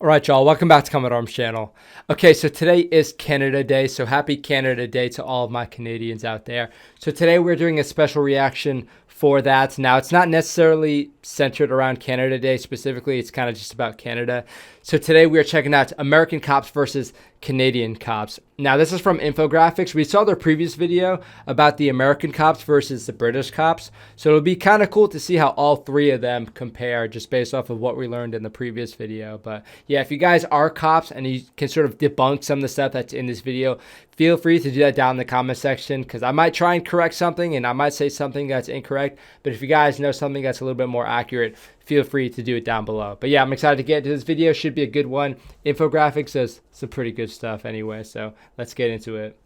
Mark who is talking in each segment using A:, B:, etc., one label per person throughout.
A: All right, y'all, welcome back to Combat Arms channel. Okay, so today is Canada Day, so happy Canada Day to all of my Canadians out there. So today we're doing a special reaction for that. Now, it's not necessarily centered around Canada Day specifically, it's kind of just about Canada. So today we are checking out American cops versus Canadian cops. Now, this is from Infographics. We saw their previous video about the American cops versus the British cops. So it'll be kind of cool to see how all three of them compare just based off of what we learned in the previous video. But yeah, if you guys are cops and you can sort of debunk some of the stuff that's in this video, feel free to do that down in the comment section because I might try and correct something and I might say something that's incorrect. But if you guys know something that's a little bit more accurate, feel free to do it down below. But yeah, I'm excited to get into this video. Should be a good one. Infographics says some pretty good stuff anyway, so let's get into it.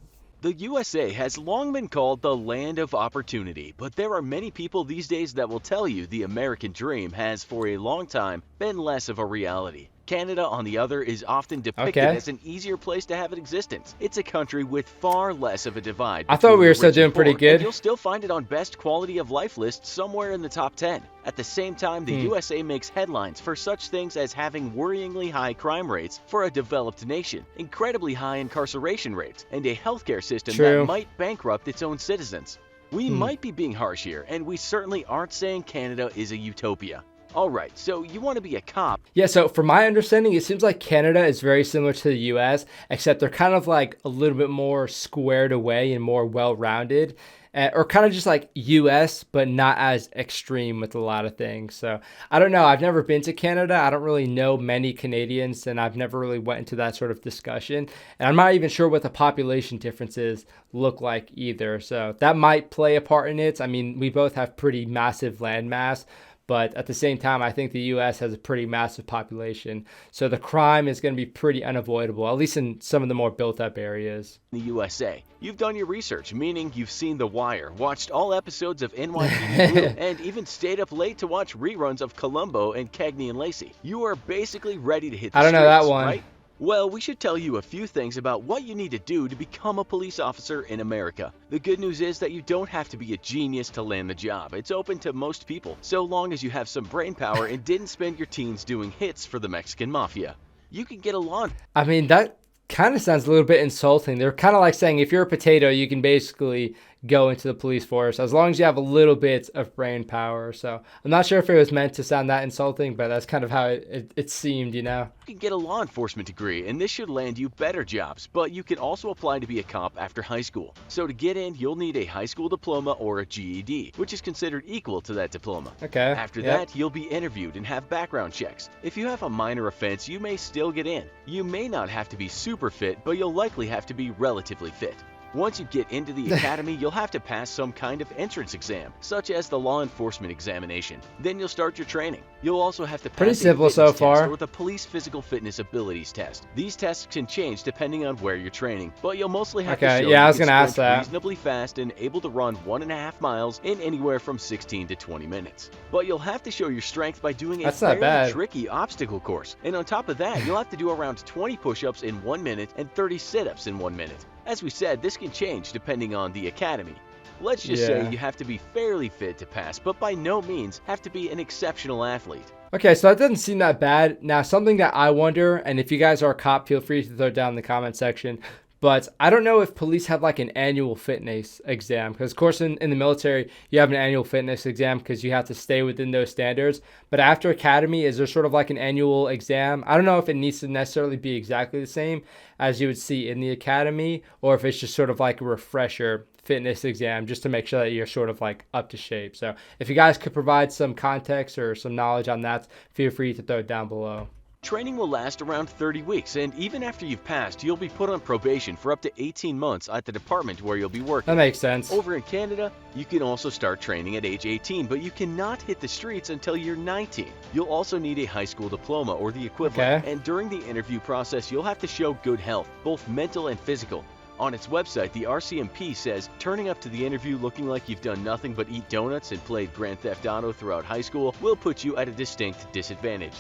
B: The USA has long been called the land of opportunity, but there are many people these days that will tell you the American dream has for a long time been less of a reality. Canada, on the other, is often depicted as an easier place to have an existence. It's a country with far less of a divide.
A: I thought we were still doing pretty good.
B: You'll still find it on best quality of life lists somewhere in the top 10. At the same time, the USA makes headlines for such things as having worryingly high crime rates for a developed nation, incredibly high incarceration rates, and a healthcare system that might bankrupt its own citizens. We might be being harsh here, and we certainly aren't saying Canada is a utopia. Alright, so you want to be a cop.
A: Yeah, so from my understanding, it seems like Canada is very similar to the US, except they're kind of like a little bit more squared away and more well-rounded. Or kind of just like US, but not as extreme with a lot of things. So I don't know. I've never been to Canada. I don't really know many Canadians, and I've never really went into that sort of discussion. And I'm not even sure what the population differences look like either. So that might play a part in it. I mean, we both have pretty massive landmass. But at the same time, I think the U.S. has a pretty massive population. So the crime is going to be pretty unavoidable, at least in some of the more built-up areas.
B: In the USA, you've done your research, meaning you've seen The Wire, watched all episodes of NYPD Blue, and even stayed up late to watch reruns of Columbo and Cagney and Lacey. You are basically ready to hit the streets,
A: I don't know that one.
B: Right? Well, we should tell you a few things about what you need to do to become a police officer in America. The good news is that you don't have to be a genius to land the job. It's open to most people, so long as you have some brain power and didn't spend your teens doing hits for the Mexican Mafia. You can get a lawn.
A: I mean, that kind of sounds a little bit insulting. They're kind of like saying if you're a potato, you can basically go into the police force as long as you have a little bit of brain power. So I'm not sure if it was meant to sound that insulting, but that's kind of how it seemed, you know.
B: You can get a law enforcement degree, and this should land you better jobs, but you can also apply to be a cop after high school. So to get in, you'll need a high school diploma or a GED, which is considered equal to that diploma.
A: Okay.
B: After that, you'll be interviewed and have background checks. If you have a minor offense, you may still get in. You may not have to be super fit, but you'll likely have to be relatively fit. Once you get into the academy, you'll have to pass some kind of entrance exam, such as the law enforcement examination. Then you'll start your training. You'll also have to pass
A: pretty simple so far,
B: or the police physical fitness abilities test. These tests can change depending on where you're training, but you'll mostly have to show
A: I was gonna ask that.
B: Reasonably fast and able to run 1.5 miles in anywhere from 16 to 20 minutes. But you'll have to show your strength by doing a fairly tricky obstacle course. And on top of that, you'll have to do around 20 push-ups in 1 minute and 30 sit-ups in 1 minute. As we said, this can change depending on the academy. Let's just say you have to be fairly fit to pass, but by no means have to be an exceptional athlete.
A: Okay, so that doesn't seem that bad. Now, something that I wonder, and if you guys are a cop, feel free to throw it down in the comment section, but I don't know if police have like an annual fitness exam, because of course in the military, you have an annual fitness exam because you have to stay within those standards. But after academy, is there sort of like an annual exam? I don't know if it needs to necessarily be exactly the same as you would see in the academy, or if it's just sort of like a refresher fitness exam just to make sure that you're sort of like up to shape. So if you guys could provide some context or some knowledge on that, feel free to throw it down below.
B: Training will last around 30 weeks, and even after you've passed, you'll be put on probation for up to 18 months at the department where you'll be working.
A: That makes sense.
B: Over in Canada, you can also start training at age 18, but you cannot hit the streets until you're 19. You'll also need a high school diploma or the equivalent, and during the interview process, you'll have to show good health, both mental and physical. On its website, the RCMP says turning up to the interview looking like you've done nothing but eat donuts and played Grand Theft Auto throughout high school will put you at a distinct disadvantage.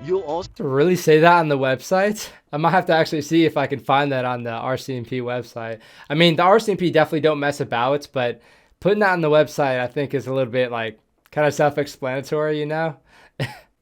B: You'll also
A: really say that on the website? I might have to actually see if I can find that on the RCMP website. I mean, the RCMP definitely don't mess about, but putting that on the website I think is a little bit like kind of self-explanatory, you know?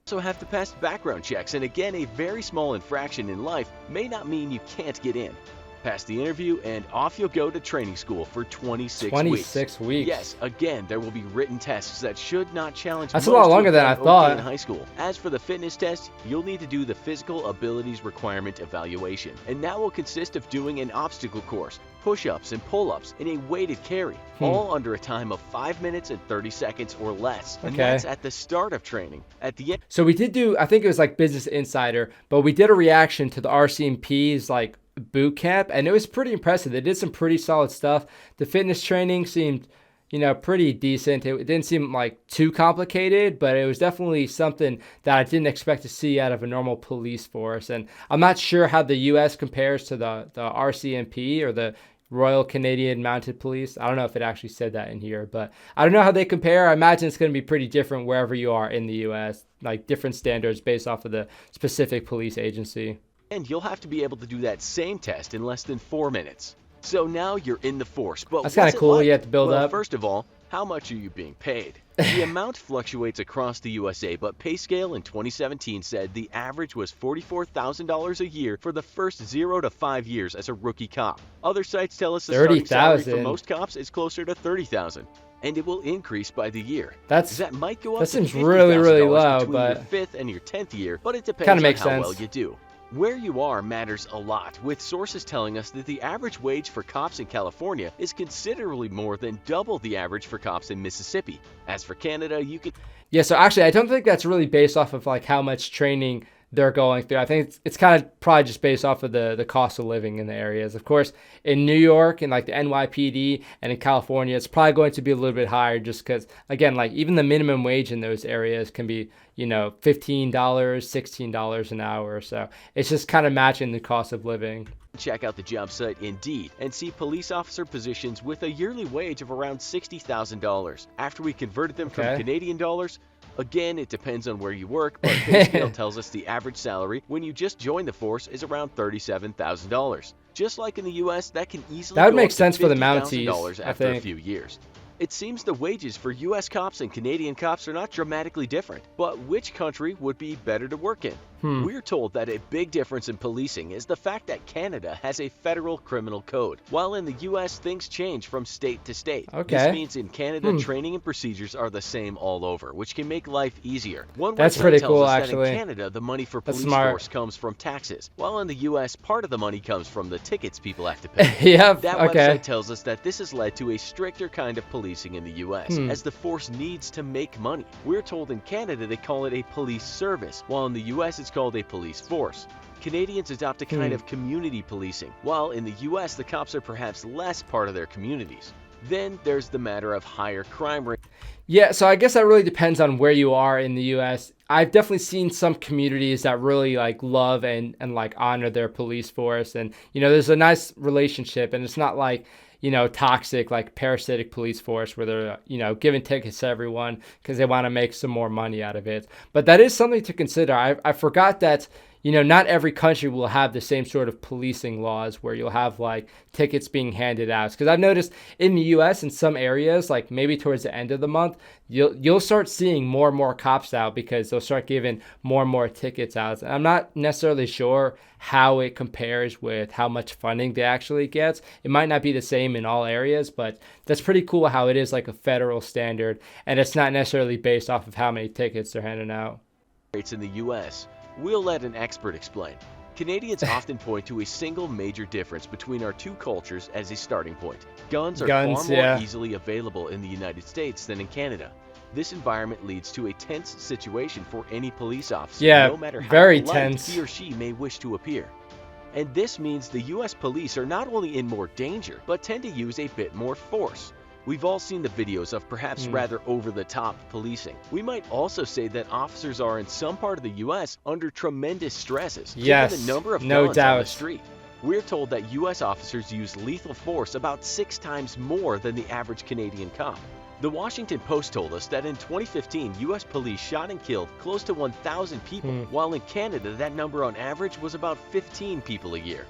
B: Also have to pass background checks, and again, a very small infraction in life may not mean you can't get in. Pass the interview and off you'll go to training school for 26
A: weeks.
B: Yes, again, there will be written tests that should not challenge.
A: That's a lot longer than I thought.
B: In high school. As for the fitness test, you'll need to do the physical abilities requirement evaluation, and that will consist of doing an obstacle course, push-ups and pull-ups in a weighted carry, all under a time of 5 minutes and 30 seconds or less. And that's at the start of training. At the end.
A: So we did do, I think it was like Business Insider, but we did a reaction to the RCMP's like boot camp, and it was pretty impressive. They did some pretty solid stuff. The fitness training seemed, you know, pretty decent. It didn't seem like too complicated, but it was definitely something that I didn't expect to see out of a normal police force. And I'm not sure how the U.S. compares to the RCMP or the Royal Canadian Mounted Police. I don't know if it actually said that in here, but I don't know how they compare. I imagine it's going to be pretty different wherever you are in the U.S., like different standards based off of the specific police agency.
B: And you'll have to be able to do that same test in less than 4 minutes. So now you're in the force. But
A: that's kind of cool.
B: Like?
A: You have to build up.
B: First of all, how much are you being paid? The amount fluctuates across the USA, but PayScale in 2017 said the average was $44,000 a year for the first 0 to 5 years as a rookie cop. Other sites tell us the starting salary for most cops is closer to $30,000. And it will increase by the year.
A: That
B: might go up.
A: That seems really low,
B: between
A: but
B: your 5th and your 10th year, but it depends on how well you do. Where you are matters a lot, with sources telling us that the average wage for cops in California is considerably more than double the average for cops in Mississippi. As for Canada, you could...
A: Yeah, so actually, I don't think that's really based off of like how much training they're going through. I think it's kind of probably just based off of the cost of living in the areas. Of course, in New York and like the NYPD and in California, it's probably going to be a little bit higher just because, again, like even the minimum wage in those areas can be, you know, $15, $16 an hour. So it's just kind of matching the cost of living.
B: Check out the job site Indeed and see police officer positions with a yearly wage of around $60,000. After we converted them from Canadian dollars, again, it depends on where you work, but PayScale tells us the average salary when you just join the force is around $37,000. Just like in the U.S., that can easily
A: that would
B: go
A: make
B: up
A: sense
B: to
A: for the Mounties
B: after a few years. It seems the wages for U.S. cops and Canadian cops are not dramatically different, but which country would be better to work in? We're told that a big difference in policing is the fact that Canada has a federal criminal code, while in the U.S. things change from state to state. This means in Canada, training and procedures are the same all over, which can make life easier.
A: That's pretty cool, actually.
B: That in Canada, the money for police force comes from taxes, while in the U.S., part of the money comes from the tickets people have to pay. That website tells us that this has led to a stricter kind of policing in the U.S., as the force needs to make money. We're told in Canada they call it a police service, while in the U.S. it's called a police force. Canadians adopt a kind of community policing, while in the U.S. the cops are perhaps less part of their communities. Then there's the matter of higher crime rate.
A: Yeah, so I guess that really depends on where you are in the U.S. I've definitely seen some communities that really like love and like honor their police force, and you know, there's a nice relationship, and it's not like, you know, toxic, like parasitic police force where they're, you know, giving tickets to everyone because they want to make some more money out of it. But that is something to consider. I forgot that, you know, not every country will have the same sort of policing laws where you'll have like tickets being handed out. Because I've noticed in the U.S. in some areas, like maybe towards the end of the month, you'll start seeing more and more cops out because they'll start giving more and more tickets out. And I'm not necessarily sure how it compares with how much funding they actually get. It might not be the same in all areas, but that's pretty cool how it is like a federal standard, and it's not necessarily based off of how many tickets they're handing out.
B: Rates in the U.S. We'll let an expert explain. Canadians often point to a single major difference between our two cultures as a starting point. Guns are far more easily available in the United States than in Canada. This environment leads to a tense situation for any police officer, no matter how polite he or she may wish to appear. And this means the U.S. police are not only in more danger, but tend to use a bit more force. We've all seen the videos of perhaps rather over-the-top policing. We might also say that officers are in some part of the U.S. under tremendous stresses, given the number of guns on the street. We're told that U.S. officers use lethal force about 6 times more than the average Canadian cop. The Washington Post told us that in 2015, U.S. police shot and killed close to 1,000 people, while in Canada that number on average was about 15 people a year.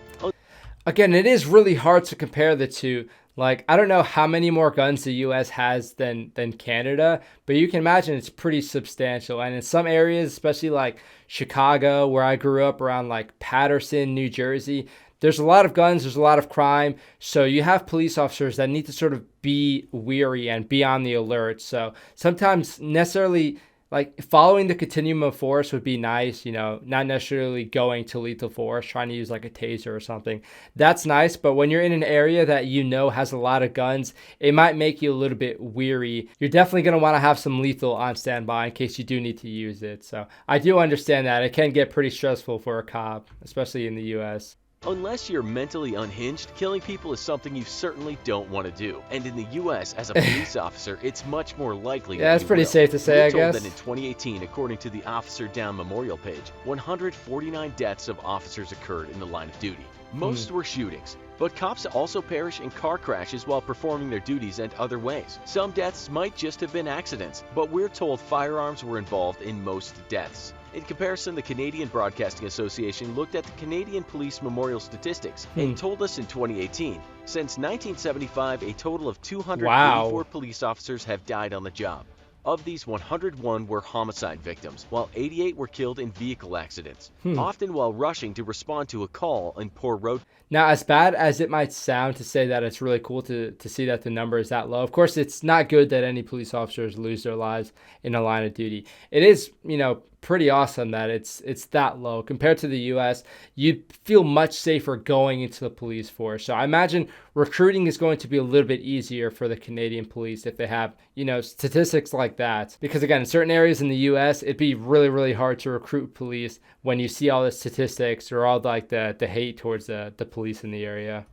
A: Again, it is really hard to compare the two. Like, I don't know how many more guns the US has than Canada, but you can imagine it's pretty substantial. And in some areas, especially like Chicago, where I grew up, around like Paterson, New Jersey, there's a lot of guns, there's a lot of crime. So you have police officers that need to sort of be weary and be on the alert. So sometimes necessarily like following the continuum of force would be nice, not necessarily going to lethal force, trying to use like a taser or something. That's nice. But when you're in an area that has a lot of guns, it might make you a little bit weary. You're definitely going to want to have some lethal on standby in case you do need to use it. So I do understand that. It can get pretty stressful for a cop, especially in the US.
B: Unless you're mentally unhinged, killing people is something you certainly don't want to do. And in the U.S., as a police officer, it's much more likely
A: that that's pretty safe to say, I guess.
B: That in 2018, according to the Officer Down Memorial page, 149 deaths of officers occurred in the line of duty. Most were shootings, but cops also perish in car crashes while performing their duties and other ways. Some deaths might just have been accidents, but we're told firearms were involved in most deaths. In comparison, the Canadian Broadcasting Association looked at the Canadian Police Memorial statistics and told us in 2018, since 1975, a total of 284 police officers have died on the job. Of these, 101 were homicide victims, while 88 were killed in vehicle accidents, often while rushing to respond to a call in poor road.
A: Now, as bad as it might sound to say that, it's really cool to see that the number is that low. Of course, it's not good that any police officers lose their lives in a line of duty. It is, pretty awesome that it's that low. Compared to the US, you'd feel much safer going into the police force. So I imagine recruiting is going to be a little bit easier for the Canadian police if they have, statistics like that. Because again, in certain areas in the US, it'd be really, really hard to recruit police when you see all the statistics or all like the hate towards the police in the area.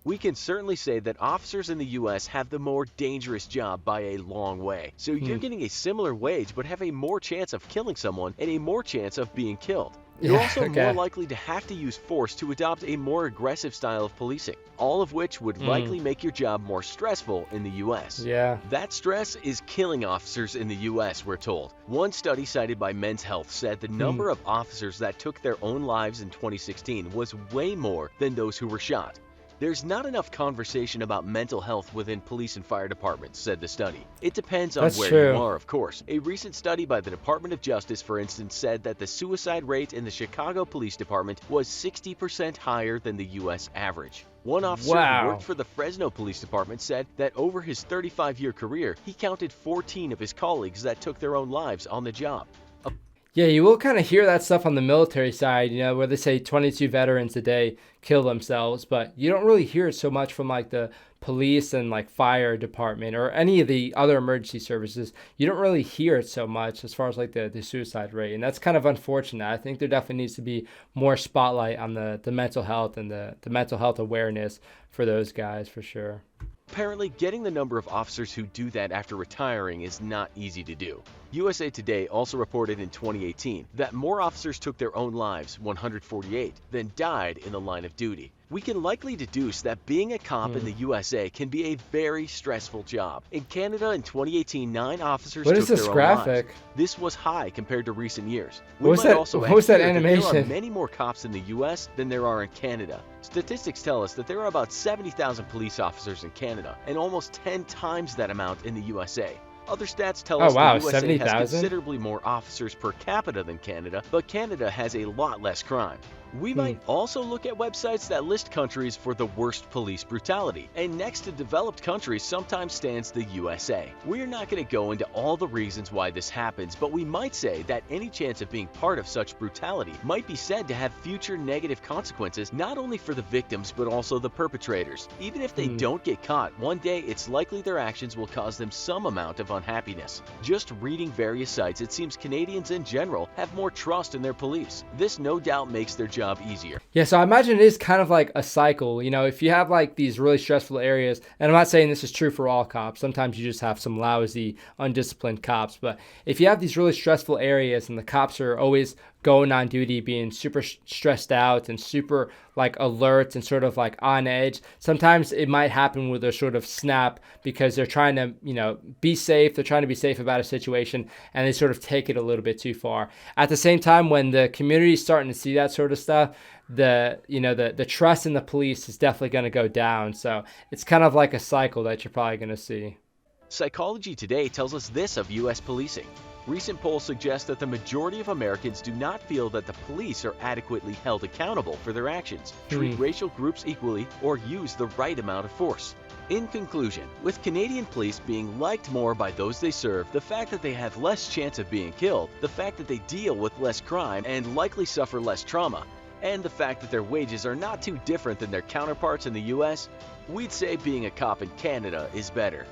B: We can certainly say that officers in the U.S. have the more dangerous job by a long way. So you're getting a similar wage but have a more chance of killing someone and a more chance of being killed. You're also more likely to have to use force to adopt a more aggressive style of policing, all of which would likely make your job more stressful in the U.S.
A: Yeah.
B: That stress is killing officers in the U.S., we're told. One study cited by Men's Health said the number of officers that took their own lives in 2016 was way more than those who were shot. There's not enough conversation about mental health within police and fire departments, said the study. It depends on where you are, of course. A recent study by the Department of Justice, for instance, said that the suicide rate in the Chicago Police Department was 60% higher than the U.S. average. One officer who worked for the Fresno Police Department said that over his 35-year career, he counted 14 of his colleagues that took their own lives on the job.
A: Yeah, you will kind of hear that stuff on the military side, where they say 22 veterans a day kill themselves, but you don't really hear it so much from like the police and like fire department or any of the other emergency services. You don't really hear it so much as far as like the suicide rate, and that's kind of unfortunate. I think there definitely needs to be more spotlight on the mental health and the mental health awareness for those guys, for sure.
B: Apparently, getting the number of officers who do that after retiring is not easy to do. USA Today also reported in 2018 that more officers took their own lives, 148, than died in the line of duty. We can likely deduce that being a cop in the USA can be a very stressful job. In Canada in 2018, 9 officers took their own lives. This was high compared to recent years.
A: What was that animation?
B: There are many more cops in the US than there are in Canada. Statistics tell us that there are about 70,000 police officers in Canada and almost 10 times that amount in the USA. Other stats tell us the USA
A: 70,000?
B: has considerably more officers per capita than Canada, but Canada has a lot less crime. We might also look at websites that list countries for the worst police brutality, and next to developed countries sometimes stands the USA. We're not going to go into all the reasons why this happens, but we might say that any chance of being part of such brutality might be said to have future negative consequences not only for the victims but also the perpetrators. Even if they don't get caught, one day it's likely their actions will cause them some amount of unhappiness. Just reading various sites, it seems Canadians in general have more trust in their police. This no doubt makes their job easier.
A: Yeah, so I imagine it is kind of like a cycle. If you have like these really stressful areas, and I'm not saying this is true for all cops, sometimes you just have some lousy, undisciplined cops, but if you have these really stressful areas and the cops are always going on duty being super stressed out and super like alert and sort of like on edge. Sometimes it might happen where they're sort of snap because they're trying to, you know, be safe. They're trying to be safe about a situation, and they sort of take it a little bit too far. At the same time, when the community is starting to see that sort of stuff, the trust in the police is definitely going to go down. So it's kind of like a cycle that you're probably going to see.
B: Psychology Today tells us this of U.S. policing. Recent polls suggest that the majority of Americans do not feel that the police are adequately held accountable for their actions, treat racial groups equally, or use the right amount of force. In conclusion, with Canadian police being liked more by those they serve, the fact that they have less chance of being killed, the fact that they deal with less crime and likely suffer less trauma, and the fact that their wages are not too different than their counterparts in the U.S., we'd say being a cop in Canada is better.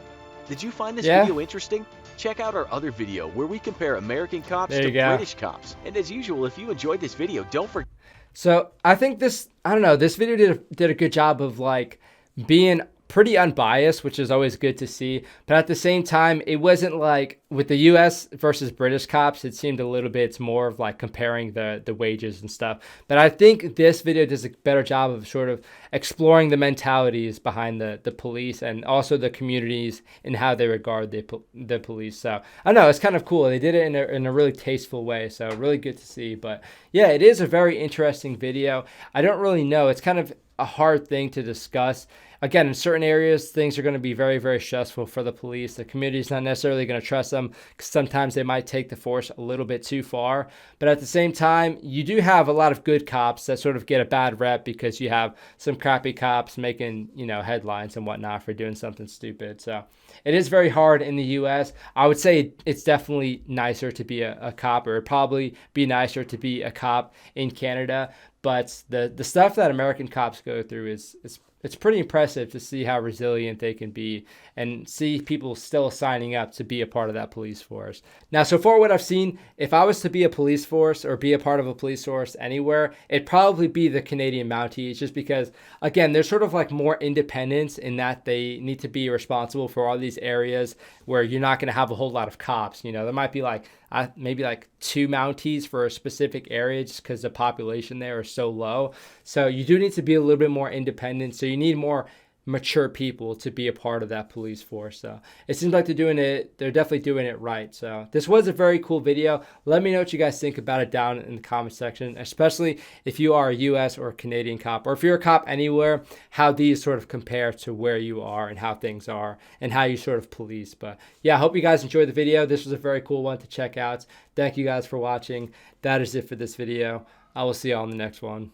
B: Did you find this video interesting? Check out our other video where we compare American cops to British cops. And as usual, if you enjoyed this video, don't forget.
A: So I think this video did a good job of like being pretty unbiased, which is always good to see. But at the same time, it wasn't like with the US versus British cops, it seemed a little bit more of like comparing the wages and stuff. But I think this video does a better job of sort of exploring the mentalities behind the police and also the communities and how they regard the police. So I know it's kind of cool. They did it in a really tasteful way. So really good to see. But yeah, it is a very interesting video. I don't really know. It's kind of a hard thing to discuss. Again, in certain areas, things are going to be very, very stressful for the police. The community is not necessarily going to trust them because sometimes they might take the force a little bit too far. But at the same time, you do have a lot of good cops that sort of get a bad rep because you have some crappy cops making, you know, headlines and whatnot for doing something stupid. So it is very hard in the U.S. I would say it's definitely nicer to be a cop, or it'd probably be nicer to be a cop in Canada. But the stuff that American cops go through is it's pretty impressive to see how resilient they can be and see people still signing up to be a part of that police force. Now, so far what I've seen, if I was to be a police force or be a part of a police force anywhere, it'd probably be the Canadian Mounties, just because, again, there's sort of like more independence in that they need to be responsible for all these areas where you're not going to have a whole lot of cops. You know, there might be like maybe like 2 Mounties for a specific area just because the population there is so low. So you do need to be a little bit more independent. So you need more mature people to be a part of that police force. So it seems like they're definitely doing it right. So this was a very cool video. Let me know what you guys think about it down in the comment section, especially if you are a US or a Canadian cop, or if you're a cop anywhere, how these sort of compare to where you are and how things are and how you sort of police. But yeah, I hope you guys enjoyed the video. This was a very cool one to check out. Thank you guys for watching. That is it for this video. I will see you all in the next one.